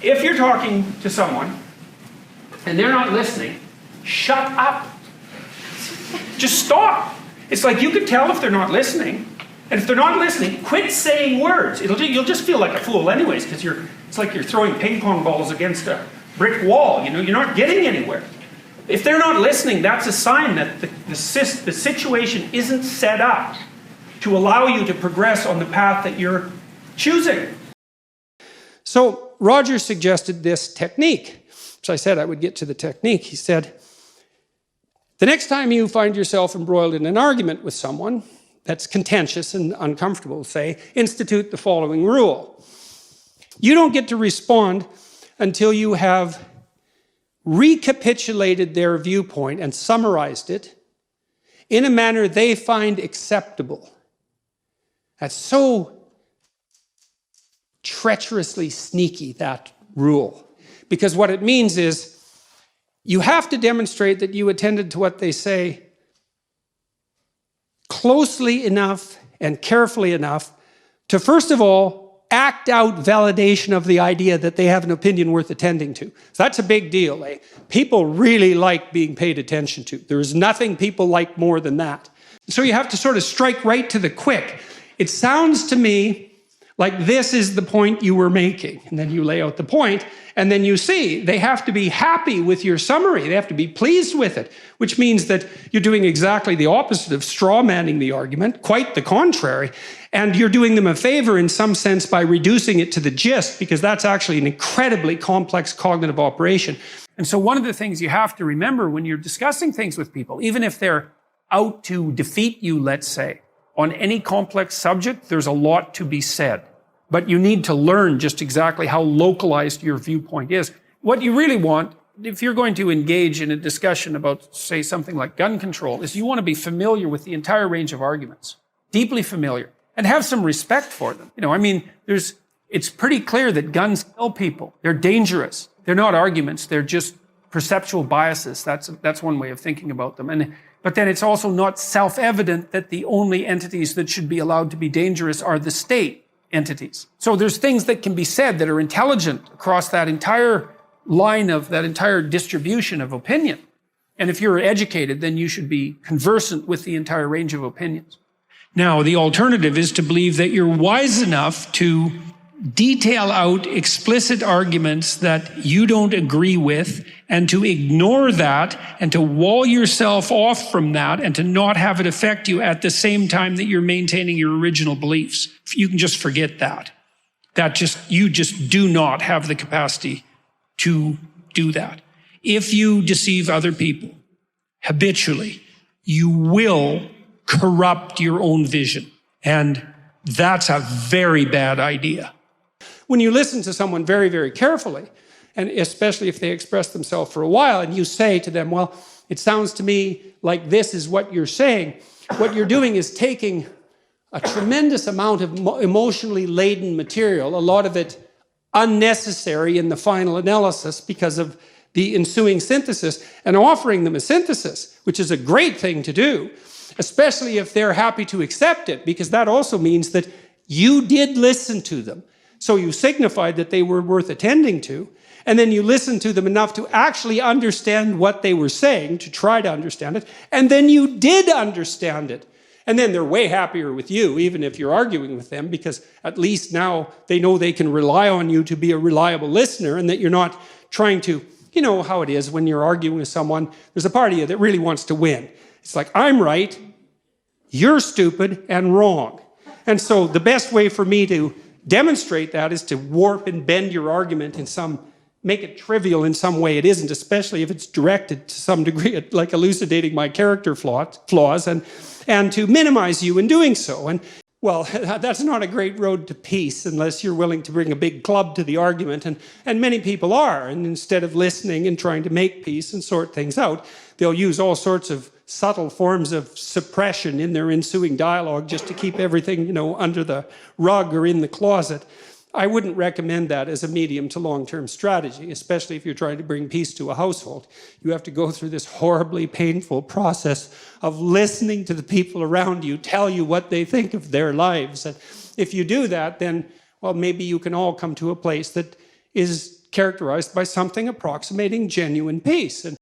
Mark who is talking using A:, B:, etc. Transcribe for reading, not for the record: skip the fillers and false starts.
A: If you're talking to someone and they're not listening, shut up. Just stop. It's like you could tell if they're not listening. And if they're not listening, quit saying words. You'll just feel like a fool anyways, because it's like you're throwing ping pong balls against a brick wall. You're not getting anywhere. If they're not listening, that's a sign that the situation isn't set up to allow you to progress on the path that you're choosing. So Roger suggested this technique, which I said I would get to the technique. He said, the next time you find yourself embroiled in an argument with someone that's contentious and uncomfortable, say, institute the following rule. You don't get to respond until you have recapitulated their viewpoint and summarized it in a manner they find acceptable. That's so treacherously sneaky, that rule. Because what it means is you have to demonstrate that you attended to what they say closely enough and carefully enough to, first of all, act out validation of the idea that they have an opinion worth attending to. So that's a big deal. Eh? People really like being paid attention to. There's nothing people like more than that. So you have to sort of strike right to the quick. It sounds to me like this is the point you were making. And then you lay out the point, and then you see they have to be happy with your summary. They have to be pleased with it, which means that you're doing exactly the opposite of straw-manning the argument, quite the contrary. And you're doing them a favor in some sense by reducing it to the gist, because that's actually an incredibly complex cognitive operation. And so one of the things you have to remember when you're discussing things with people, even if they're out to defeat you, let's say, on any complex subject, there's a lot to be said. But you need to learn just exactly how localized your viewpoint is. What you really want, if you're going to engage in a discussion about, say, something like gun control, is you want to be familiar with the entire range of arguments. Deeply familiar. And have some respect for them. It's pretty clear that guns kill people. They're dangerous. They're not arguments. They're just perceptual biases. That's one way of thinking about them. But then it's also not self-evident that the only entities that should be allowed to be dangerous are the state entities. So there's things that can be said that are intelligent across that entire line of that entire distribution of opinion. And if you're educated, then you should be conversant with the entire range of opinions. Now, the alternative is to believe that you're wise enough to detail out explicit arguments that you don't agree with, and to ignore that, and to wall yourself off from that, and to not have it affect you at the same time that you're maintaining your original beliefs. You can just forget that. You just do not have the capacity to do that. If you deceive other people habitually, you will corrupt your own vision. And that's a very bad idea. When you listen to someone very, very carefully, and especially if they express themselves for a while, and you say to them, well, it sounds to me like this is what you're saying, what you're doing is taking a tremendous amount of emotionally laden material, a lot of it unnecessary in the final analysis because of the ensuing synthesis, and offering them a synthesis, which is a great thing to do, especially if they're happy to accept it, because that also means that you did listen to them. So you signified that they were worth attending to, and then you listened to them enough to actually understand what they were saying, to try to understand it, and then you did understand it. And then they're way happier with you, even if you're arguing with them, because at least now they know they can rely on you to be a reliable listener, and that you're not trying to, you know how it is when you're arguing with someone, there's a part of you that really wants to win. It's like, I'm right, you're stupid and wrong. And so the best way for me to demonstrate that is to warp and bend your argument in make it trivial in some way it isn't, especially if it's directed to some degree at like elucidating my character flaws and to minimize you in doing so. And well, that's not a great road to peace unless you're willing to bring a big club to the argument, and many people are. And instead of listening and trying to make peace and sort things out, they'll use all sorts of subtle forms of suppression in their ensuing dialogue just to keep everything, under the rug or in the closet. I wouldn't recommend that as a medium to long-term strategy, especially if you're trying to bring peace to a household. You have to go through this horribly painful process of listening to the people around you tell you what they think of their lives. And if you do that, then, well, maybe you can all come to a place that is characterized by something approximating genuine peace. And